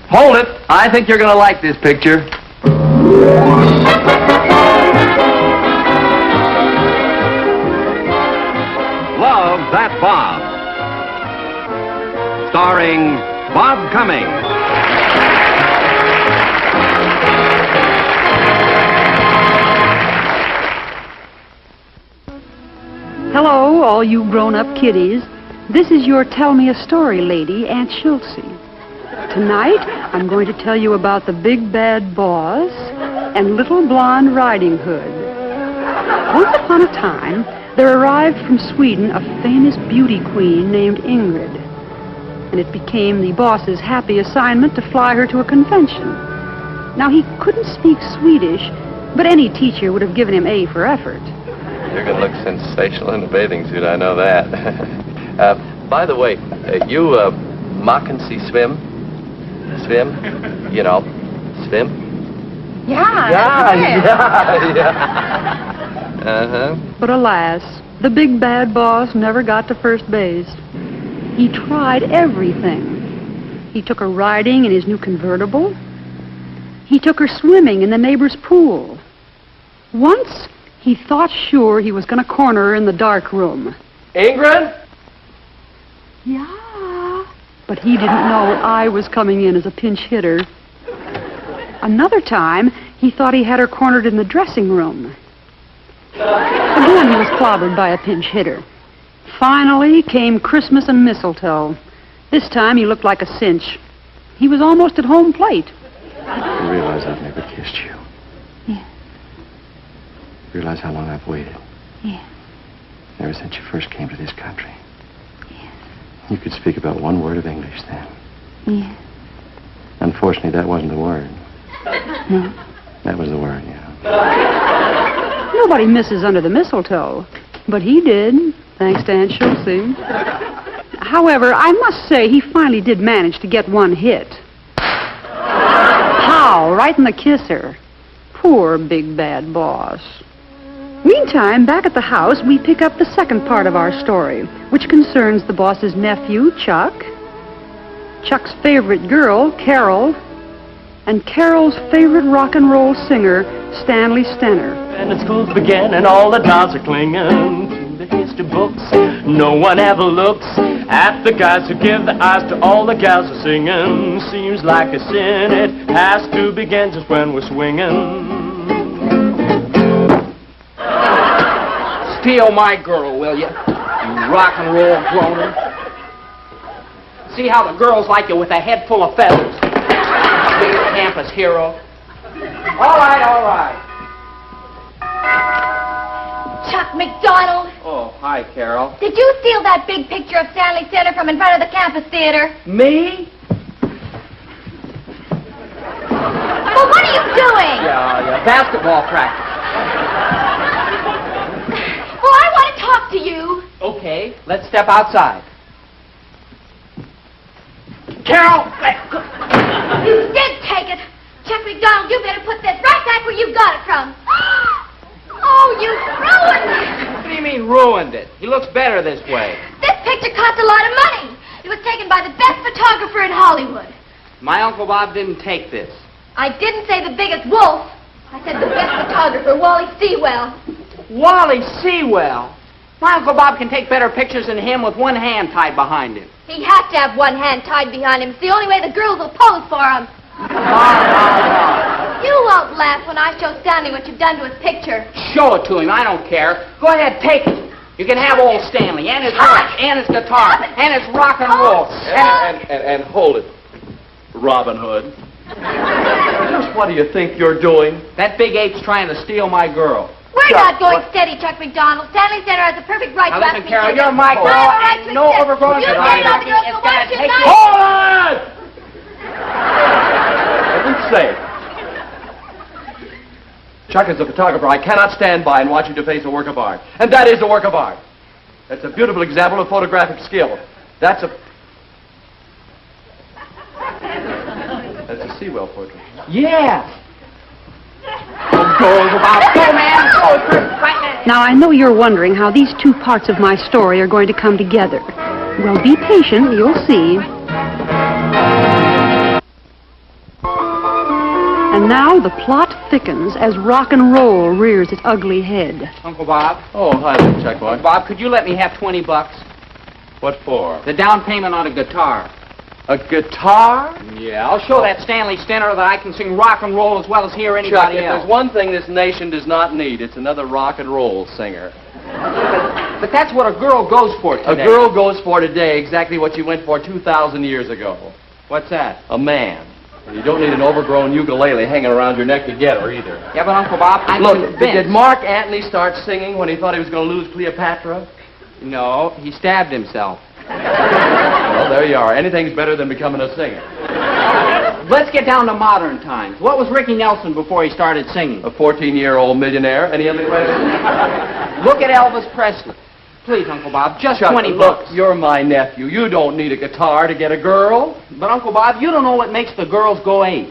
Hold it. I think you're going to like this picture. Love That Bob. Starring Bob Cummings. Hello, all you grown-up kiddies. This is your Tell Me a Story lady, Aunt Schultzie. Tonight, I'm going to tell you about the Big Bad Boss and Little Blonde Riding Hood. Once upon a time, there arrived from Sweden a famous beauty queen named Ingrid. And it became the boss's happy assignment to fly her to a convention. Now, he couldn't speak Swedish, but any teacher would have given him A for effort. You're going to look sensational in a bathing suit, I know that. By the way, you Mackenzie swim? Swim? You know, swim? Yeah. Uh-huh. But alas, the Big Bad Boss never got to first base. He tried everything. He took her riding in his new convertible. He took her swimming in the neighbor's pool. Once, he thought sure he was going to corner her in the dark room. Ingrid? Yeah. But he didn't know I was coming in as a pinch hitter. Another time, he thought he had her cornered in the dressing room. Again, he was clobbered by a pinch hitter. Finally came Christmas and mistletoe. This time, he looked like a cinch. He was almost at home plate. You realize I've never kissed you. Yeah. Realize how long I've waited. Yeah. Ever since you first came to this country. Yeah. You could speak about one word of English then. Yeah. Unfortunately, that wasn't the word. No. That was the word, yeah. Nobody misses under the mistletoe. But he did, thanks to Aunt Schultzie. However, I must say he finally did manage to get one hit. Pow, right in the kisser. Poor Big Bad Boss. Meantime, back at the house, we pick up the second part of our story, which concerns the boss's nephew, Chuck, Chuck's favorite girl, Carol, and Carol's favorite rock and roll singer, Stanley Stenner. And the schools begin and all the dolls are clinging to the history books. No one ever looks at the guys who give the eyes to all the gals who are singing. Seems like a sin, it has to begin just when we're swinging. Steal my girl, will you? You rock and roll groaner. See how the girls like you with a head full of feathers. Big campus hero. All right, all right. Chuck MacDonald. Oh, hi, Carol. Did you steal that big picture of Stanley Stenner from in front of the campus theater? Me? Well, what are you doing? Yeah, basketball practice. Well, I want to talk to you. Okay, let's step outside. Carol! You did take it. Chuck MacDonald, you better put this right back where you got it from. Oh, you ruined it. What do you mean, ruined it? He looks better this way. This picture cost a lot of money. It was taken by the best photographer in Hollywood. My Uncle Bob didn't take this. I didn't say the biggest wolf. I said the best photographer, Wally Sewell. Wally Sewell? My Uncle Bob can take better pictures than him with one hand tied behind him. He has to have one hand tied behind him. It's the only way the girls will pose for him. You won't laugh when I show Stanley what you've done to his picture. Show it to him. I don't care. Go ahead, take it. You can have old Stanley and his horse and his guitar and his rock and roll. And hold it, Robin Hood. Just what do you think you're doing? That big ape's trying to steal my girl. We're not going steady, Chuck MacDonald. Stanley Stenner has the perfect right Now to listen, ask me Carol, to you're my girl. I have a right to No accept. overgrowing. You say about the girls, so why don't you not? Hold on! Heaven's sake. Chuck is a photographer I cannot stand by and watch him deface a work of art. And that is a work of art. That's a beautiful example of photographic skill. That's a Sewell portrait. Yeah. Goes about. Go, man. Go, right now. Now, I know you're wondering how these two parts of my story are going to come together. Well, be patient, you'll see. And now the plot thickens as rock and roll rears its ugly head. Uncle Bob. Oh, hi there, Chuck boy. Bob, could you let me have $20? What for? The down payment on a guitar. A guitar? Yeah, I'll show that Stanley Stenner that I can sing rock and roll as well as hear Chuck, anybody if else. there's one thing this nation does not need, it's another rock and roll singer. But that's what a girl goes for today. A girl goes for today exactly what she went for 2,000 years ago. What's that? A man. And you don't need an overgrown ukulele hanging around your neck to get her either. Yeah, but Uncle Bob, I'm Look, convinced. did Mark Antony start singing when he thought he was going to lose Cleopatra? No, he stabbed himself. Well, there you are. Anything's better than becoming a singer. Let's get down to modern times. What was Ricky Nelson before he started singing? A 14-year-old millionaire. Any other questions? Look at Elvis Presley. Please, Uncle Bob, just Chuck, $20. look, you're my nephew. You don't need a guitar to get a girl. But, Uncle Bob, you don't know what makes the girls go 8.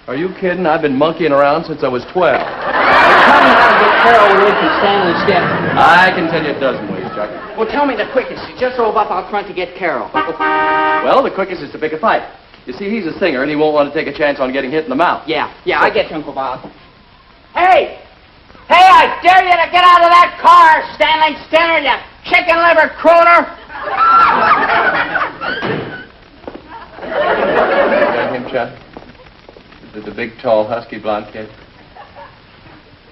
Are you kidding? I've been monkeying around since I was 12. Tell me how to get Carol away from Stanley Stenner. I can tell you a dozen ways, Chuck. Well, tell me the quickest. You just drove up out front to get Carol. Well, the quickest is to pick a fight. You see, he's a singer, and he won't want to take a chance on getting hit in the mouth. Yeah, I get you, Uncle Bob. Hey! Hey, I dare you to get out of that car, Stanley Stenner, you chicken liver crooner! Got him, Chuck? The big, tall, husky, blonde kid?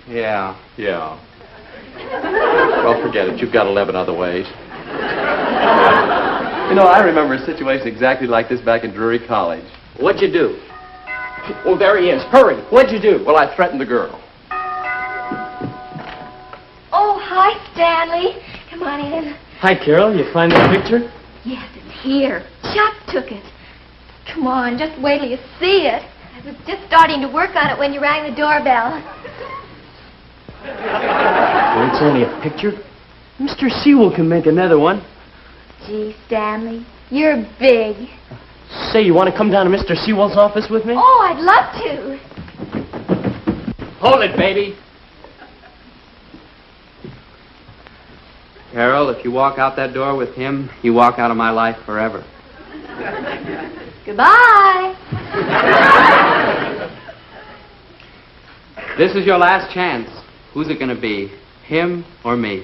Yeah. Yeah. Well, forget it. You've got 11 other ways. You know, I remember a situation exactly like this back in Drury College. What'd you do? Oh, there he is. Hurry. What'd you do? Well, I threatened the girl. Oh, hi, Stanley. Come on in. Hi, Carol. You find that picture? Yes, it's here. Chuck took it. Come on, just wait till you see it. I was just starting to work on it when you rang the doorbell. Well, it's only a picture. Mr. Sewell can make another one. Gee, Stanley, you're big. Say, you want to come down to Mr. Sewell's office with me? Oh, I'd love to. Hold it, baby. Carol, if you walk out that door with him, you walk out of my life forever. Goodbye. This is your last chance. Who's it going to be? Him or me?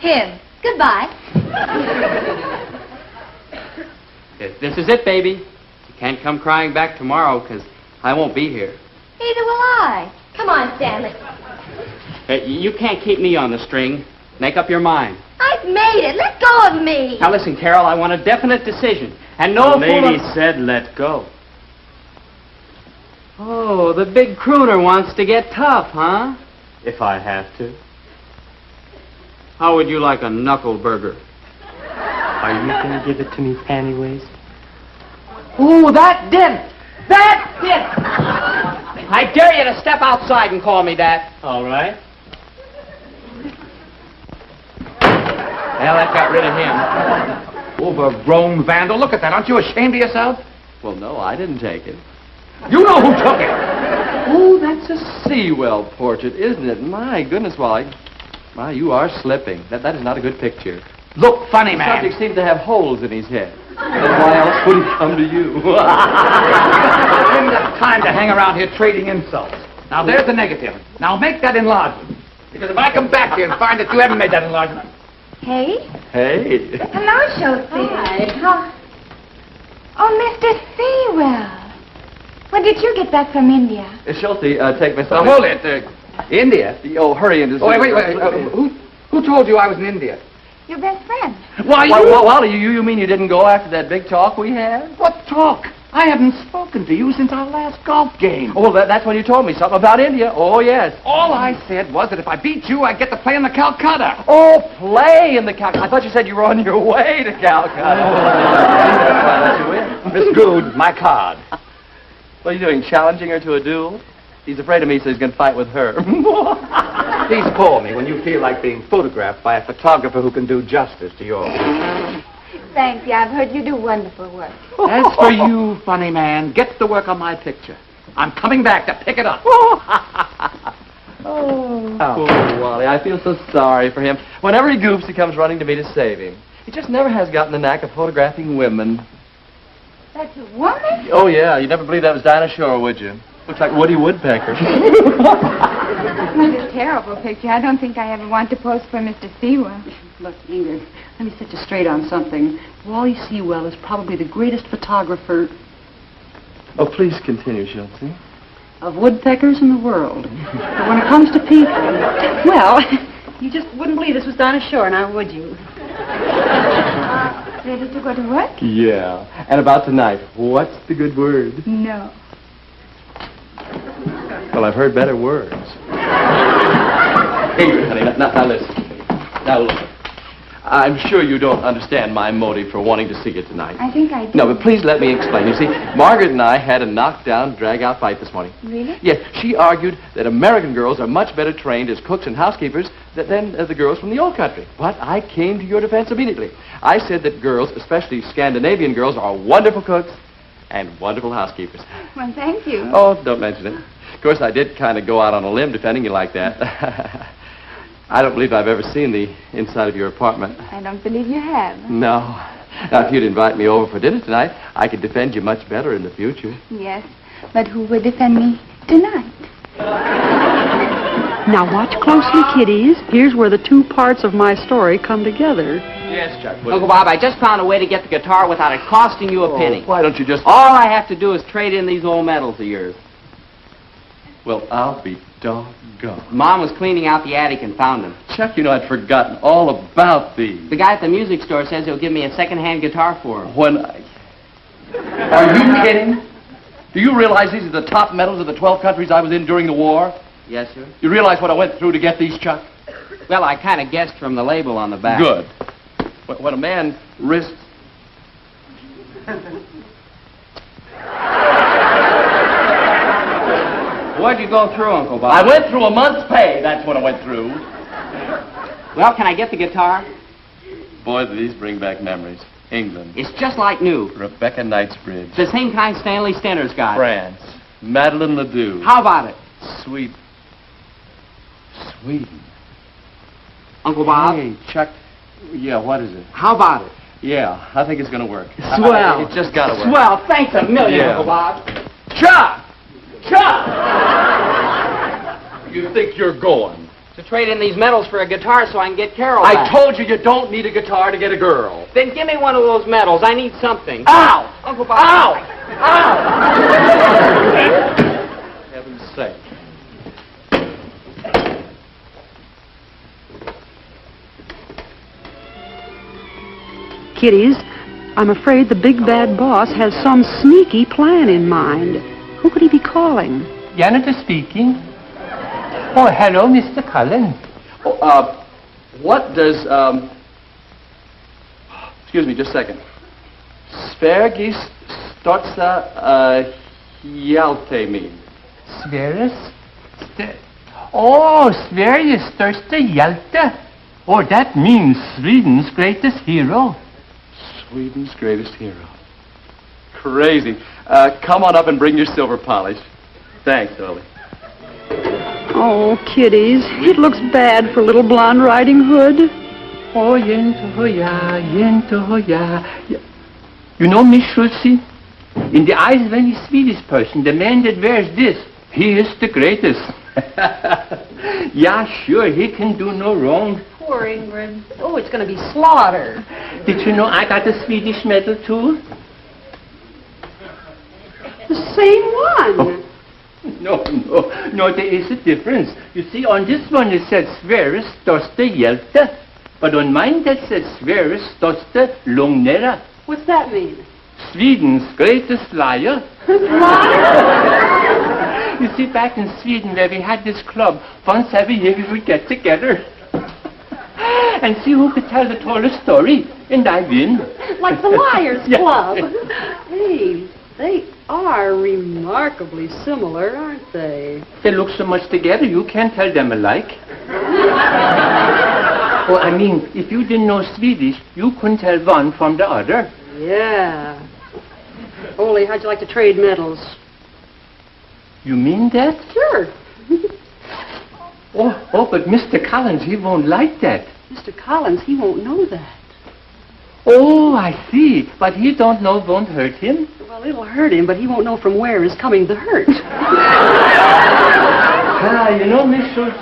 Him. Goodbye. This is it, baby. You can't come crying back tomorrow, because I won't be here. Neither will I. Come on, Stanley. You can't keep me on the string. Make up your mind. I've made it. Let go of me. Now listen, Carol, I want a definite decision. And no The lady fool- said let go. Oh, the big crooner wants to get tough, huh? If I have to. How would you like a knuckle burger? Are you going to give it to me anyways? Oh, that did it! That did it! I dare you to step outside and call me that. All right. Well, that got rid of him. Overgrown vandal. Look at that. Aren't you ashamed of yourself? Well, no, I didn't take it. You know who took it. Oh, that's a Sewell portrait, isn't it? My goodness, Wally. My, you are slipping. That is not a good picture. Look funny, The man. subject seems to have holes in his head. Then why else would he come to you? Isn't it time to hang around here trading insults? Now, there's the negative. Now, make that enlargement. Because if I come back here and find that you haven't made that enlargement... Hey. Hey. Hello, Schultze. Hi. Oh, Mr. Sewell. When did you get back from India? Schulte, take Miss... Now, hold it. India? Oh, hurry into... Oh, wait. Who told you I was in India? Your best friend. Why, Wally, you mean you didn't go after that big talk we had? What talk? I haven't spoken to you since our last golf game. Oh, that's when you told me something about India. Oh, yes. All I said was that if I beat you, I'd get to play in the Calcutta. Oh, play in the Calcutta. I thought you said you were on your way to Calcutta. That's why I let you in. Miss Good, my card. What are you doing, challenging her to a duel? He's afraid of me, so he's going to fight with her. Please call me when you feel like being photographed by a photographer who can do justice to your work. Thank you. I've heard you do wonderful work. As for you, funny man, get to work on my picture. I'm coming back to pick it up. Oh, poor Wally. I feel so sorry for him. Whenever he goofs, he comes running to me to save him. He just never has gotten the knack of photographing women. That's a woman? Oh, yeah. You'd never believe that was Dinah Shore, would you? Looks like Woody Woodpecker. It's a terrible picture. I don't think I ever want to pose for Mr. Sewell. Look, Ingrid, let me set you straight on something. Wally Sewell is probably the greatest photographer Oh, please continue, Chelsea. of woodpeckers in the world. But when it comes to people, well, you just wouldn't believe this was done ashore, now would you? Ready to go to work? Yeah. And about tonight, what's the good word? No. Well, I've heard better words. Ingrid, honey, now listen. Now look. I'm sure you don't understand my motive for wanting to see you tonight. I think I do. No, but please let me explain. You see, Margaret and I had a knockdown, drag-out fight this morning. Really? Yes, she argued that American girls are much better trained as cooks and housekeepers than the girls from the old country. But I came to your defense immediately. I said that girls, especially Scandinavian girls, are wonderful cooks and wonderful housekeepers. Well, thank you. Oh, don't mention it. Of course, I did kind of go out on a limb defending you like that. I don't believe I've ever seen the inside of your apartment. I don't believe you have. No. Now, if you'd invite me over for dinner tonight, I could defend you much better in the future. Yes, but who will defend me tonight? Now watch closely, kiddies. Here's where the two parts of my story come together. Yes, Chuck. Uncle Bob, I just found a way to get the guitar without it costing you a penny. Why don't you just... All I have to do is trade in these old medals of yours. Well, I'll be doggone. Mom was cleaning out the attic and found them. Chuck, you know I'd forgotten all about these. The guy at the music store says he'll give me a second-hand guitar for them. When I... Are you kidding? Do you realize these are the top medals of the 12 countries I was in during the war? Yes, sir. You realize what I went through to get these, Chuck? Well, I kind of guessed from the label on the back. Good. When a man risks... What'd you go through, Uncle Bob? I went through a month's pay, that's what I went through. Well, can I get the guitar? Boy, these bring back memories. England. It's just like new. Rebecca Knightsbridge. It's the same kind Stanley Stenner's got. France. Madeleine Ledoux. How about it? Sweden. Uncle Bob? Hey, Chuck. Yeah, what is it? How about it? Yeah, I think it's going to work. Swell. It just got to work. Swell. Thanks a million, Yeah. Uncle Bob. Chuck! Chuck! You think you're going? To trade in these medals for a guitar so I can get Carol I back. told you you don't need a guitar to get a girl. Then give me one of those medals. I need something. Ow! Uncle Bob. Ow! Ow! Heaven's sake. Kiddies, I'm afraid the big bad boss has some sneaky plan in mind. Who could he be calling? Janitor speaking. Oh, hello, Mr. Cullen. Oh, what does, excuse me, just a second. Svergis Stotsa Hjalte mean? Sverres? Oh, Sveriges största hjälte. Oh, that means Sweden's greatest hero. Sweden's greatest hero. Crazy. Come on up and bring your silver polish. Thanks, Ollie. Oh, kiddies, it looks bad for little Blonde Riding Hood. Oh, Jentoja, Jentoja. You know, Miss Schulze, in the eyes of any Swedish person, the man that wears this, he is the greatest. Yeah, sure, he can do no wrong. Poor Ingrid. Oh, it's going to be slaughter. Did you know I got a Swedish medal, too? The same one. No, there is a difference. You see, on this one it says Sveriges största hjälte, but on mine that says Sveriges största lögnare. What's that mean? Sweden's greatest liar. Liar? You see, back in Sweden where we had this club, once every year we would get together and see who could tell the tallest story, and I win. Like the Liars Yeah. Club. Hey, they are remarkably similar, aren't they? They look so much together, you can't tell them alike. Oh, I mean, if you didn't know Swedish, you couldn't tell one from the other. Yeah. Ole, how'd you like to trade medals? You mean that? Sure. Oh, but Mr. Collins, he won't like that. Mr. Collins, he won't know that. Oh, I see. But he don't know won't hurt him? Well, it'll hurt him, but he won't know from where is coming the hurt. You know, Miss Schultz,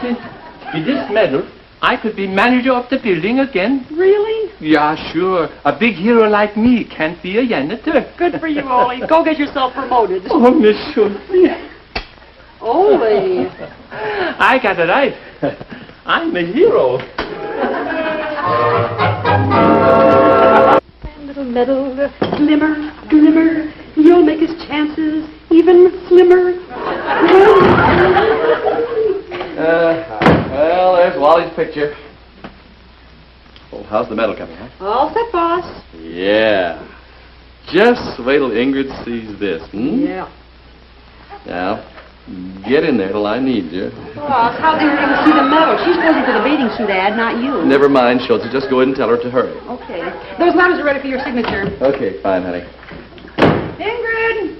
with this medal, I could be manager of the building again. Really? Yeah, sure. A big hero like me can't be a janitor. Good for you, Ole. Go get yourself promoted. Oh, Miss Schultz. Ole. I got it right. I'm a hero. Little medal, glimmer, glimmer. You'll make his chances even slimmer. Well, there's Wally's picture. Oh, how's the medal coming, huh? All set, boss. Yeah. Just wait till Ingrid sees this, Yeah. Now, get in there till I need you. Boss, how's Ingrid going to see the medal? She's posing for the bathing suit ad, not you. Never mind, Schultz. Just go ahead and tell her to hurry. Okay. Those letters are ready for your signature. Okay, fine, honey. Ingrid!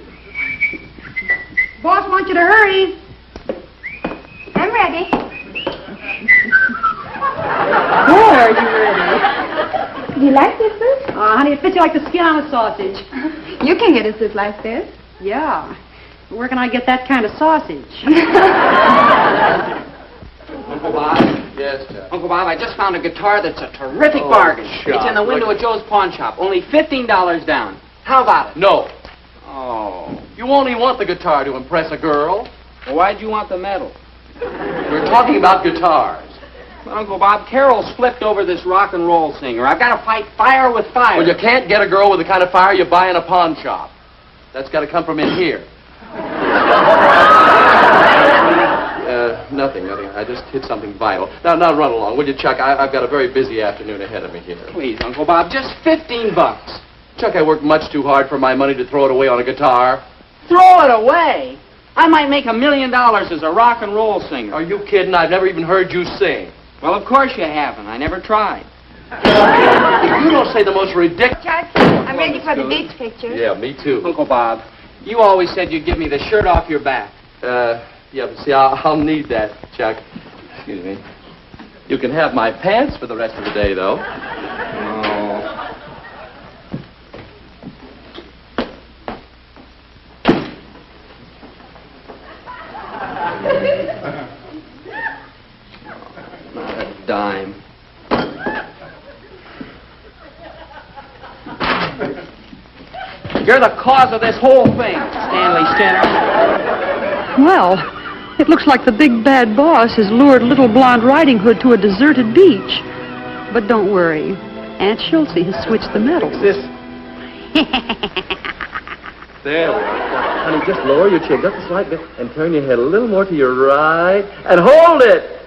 Boss wants you to hurry. I'm ready. Boy, are you ready. Do you like this suit? Honey, it fits you like the skin on a sausage. You can get a suit like this. Yeah. Where can I get that kind of sausage? Uncle Bob? Yes, Chuck. Uncle Bob, I just found a guitar that's a terrific bargain. Chuck, It's in the window look. of Joe's pawn shop. Only $15 down. How about it? No. Oh. You only want the guitar to impress a girl. Well, why'd you want the medal? We're talking about guitars. Well, Uncle Bob, Carol's flipped over this rock and roll singer. I've got to fight fire with fire. Well, you can't get a girl with the kind of fire you buy in a pawn shop. That's got to come from in here. Nothing. I just hit something vital. Now run along, will you, Chuck? I've got a very busy afternoon ahead of me here. Please, Uncle Bob, just $15. Chuck, I worked much too hard for my money to throw it away on a guitar. Throw it away. I might make $1 million as a rock and roll singer. Are you kidding? I've never even heard you sing. Well, of course you haven't. I never tried. You don't say the most ridiculous... Chuck, I'm ready for the beach picture. Yeah, me too. Uncle Bob, you always said you'd give me the shirt off your back. Yeah, but see, I'll need that, Chuck. Excuse me. You can have my pants for the rest of the day, though. Not a dime. You're the cause of this whole thing, Stanley Skinner. Well, it looks like the big bad boss has lured little blonde Riding Hood to a deserted beach. But don't worry. Aunt Schultz has switched the medals. There we are. Honey, just lower your chin just a slight bit and turn your head a little more to your right and hold it.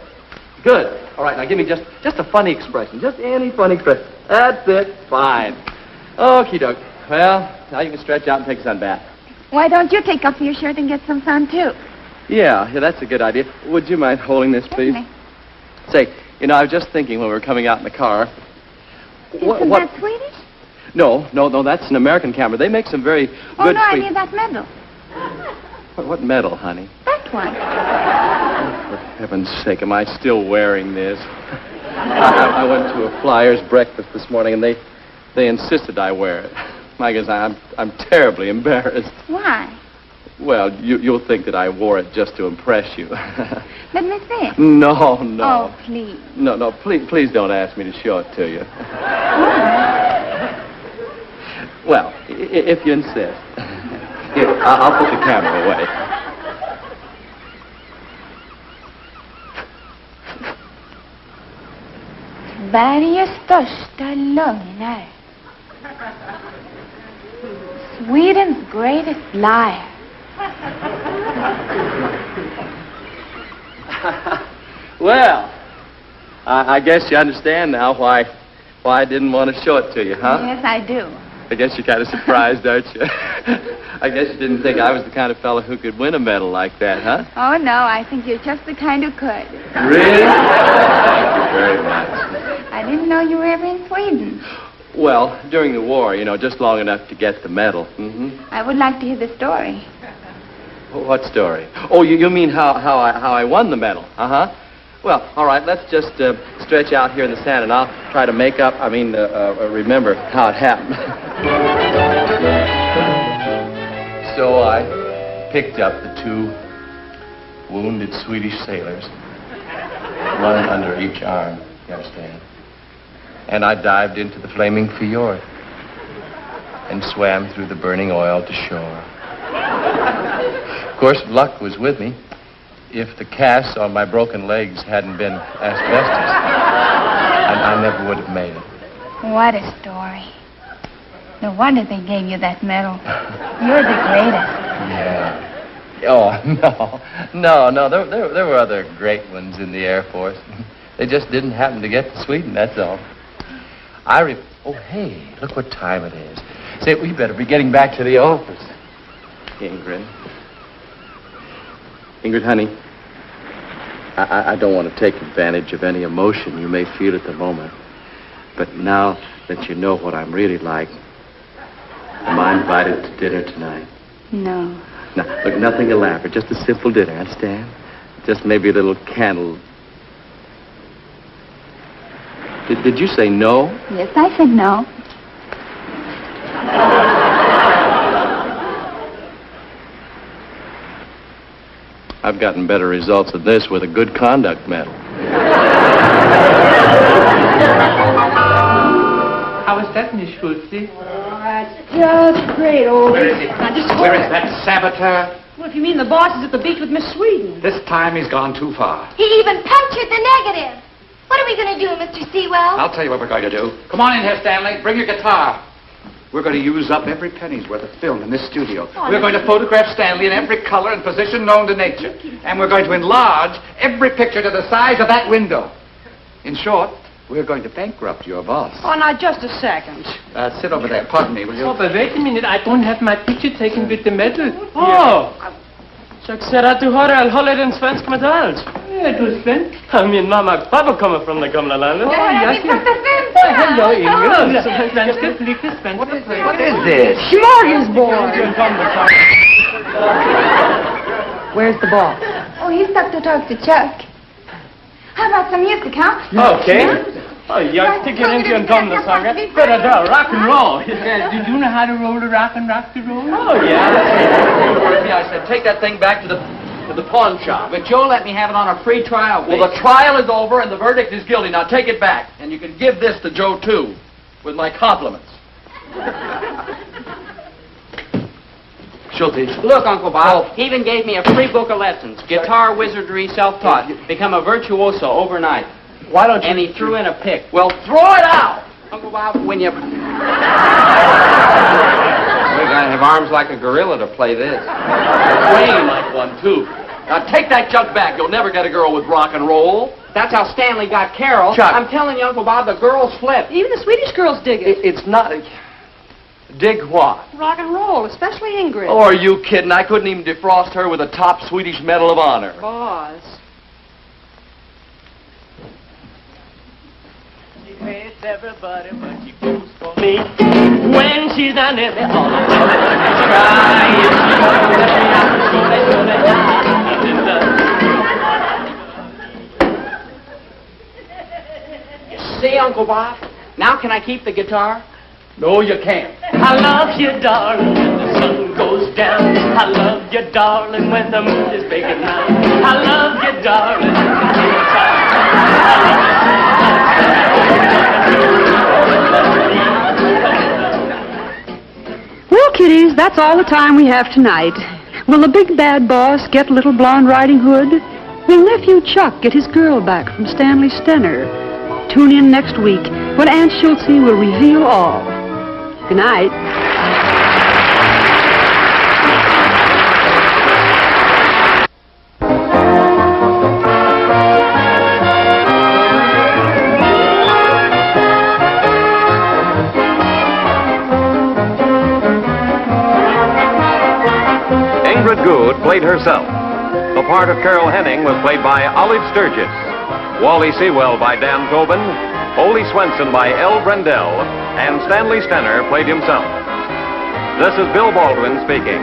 Good. All right, now give me just a funny expression. Just any funny expression. That's it. Fine. Okie doke. Well, now you can stretch out and take a sun bath. Why don't you take off your shirt and get some sun, too? Yeah, that's a good idea. Would you mind holding this, please? Certainly. Say, I was just thinking when we were coming out in the car. Isn't that Swedish? No, that's an American camera. They make some very Oh, good... no, I mean that medal. What medal, honey? That one. For heaven's sake, am I still wearing this? I went to a Flyers breakfast this morning, and they insisted I wear it. My goodness, I'm terribly embarrassed. Why? Well, you'll think that I wore it just to impress you. Let me see. No. Oh, please. No, please don't ask me to show it to you. Well, if you insist. Here, I'll put the camera away. Sveriges största lögnare. Sweden's greatest liar. Well, I guess you understand now why I didn't want to show it to you, huh? Yes, I do. I guess you're kind of surprised, aren't you? I guess you didn't think I was the kind of fellow who could win a medal like that, huh? Oh, no, I think you're just the kind who could. Really? Thank you very much. I didn't know you were ever in Sweden. Well, during the war, just long enough to get the medal. Mm-hmm. I would like to hear the story. What story? Oh, you mean how I won the medal? Uh-huh. Well, all right, let's just stretch out here in the sand, and I'll try to remember how it happened. So I picked up the 2 wounded Swedish sailors, one under each arm, you understand? And I dived into the flaming fjord and swam through the burning oil to shore. Of course, luck was with me. If the casts on my broken legs hadn't been asbestos, I never would have made it. What a story. No wonder they gave you that medal. You're the greatest. Yeah. Oh, no. There were other great ones in the Air Force. They just didn't happen to get to Sweden, that's all. Oh, hey, look what time it is. Say, we better be getting back to the office. Ingrid, honey, I don't want to take advantage of any emotion you may feel at the moment. But now that you know what I'm really like, am I invited to dinner tonight? No. Now, look, nothing elaborate, just a simple dinner, understand? Just maybe a little candle. Did you say no? Yes, I said no. I've gotten better results than this with a good conduct medal. How is that, Miss Schultze? That's just great, oldie. Now, just Where is that saboteur? Well, if you mean the boss is at the beach with Miss Sweden. This time he's gone too far. He even punctured the negative. What are we going to do, Mr. Sewell? I'll tell you what we're going to do. Come on in here, Stanley. Bring your guitar. We're going to use up every penny's worth of film in this studio. We're going to photograph Stanley in every color and position known to nature. And we're going to enlarge every picture to the size of that window. In short, we're going to bankrupt your boss. Oh, now, just a second. Sit over there. Pardon me, will you? Oh, but wait a minute. I don't have my picture taken with the medal. Oh! Jag ser att du har håller en svensk medalj. Ja, du svensk. Min mamma och pappa kommer från det gamla landet. Hello, Ingrid. Svenska flickor, svenska flickor. What is this? Smorgasbord! Where's the boss? Oh, he's stuck to talk to Chuck. How about some music, huh? Okay. Oh, jag tycker inte om gamla sånger. Better do rock and roll. Do you know how to roll the rock and rock the roll? Oh, yeah. I said, take that thing back to the pawn shop. But Joe let me have it on a free trial. Well, the trial is over and the verdict is guilty. Now take it back. And you can give this to Joe, too, with my compliments. Schultz. Look, Uncle Bob, he even gave me a free book of lessons. Guitar wizardry, self-taught. Become a virtuoso overnight. Why don't you... And he threw in a pick. Well, throw it out! Uncle Bob, when you... We're going to have arms like a gorilla to play this. Train like one, too. Now take that junk back. You'll never get a girl with rock and roll. That's how Stanley got Carol. Chuck. I'm telling you, Uncle Bob, the girls flip. Even the Swedish girls dig it. It's not... Dig what? Rock and roll, especially Ingrid. Oh, are you kidding? I couldn't even defrost her with a top Swedish Medal of Honor. Boss. She hates everybody, but she goes for me. When she's down there, they all cry. You see, Uncle Bob? Now can I keep the guitar? No, you can't. I love you, darling, when the sun goes down. I love you, darling, when the moon is big and round. I love you, darling, Well, kiddies, that's all the time we have tonight. Will the big bad boss get Little Blonde Riding Hood? Will nephew Chuck get his girl back from Stanley Stenner? Tune in next week when Aunt Schultze will reveal all. Good night. Ingrid Good played herself. The part of Carol Henning was played by Olive Sturgis. Wally Sewell by Dan Tobin, Ole Swenson by L. Brendel, and Stanley Stenner played himself. This is Bill Baldwin speaking.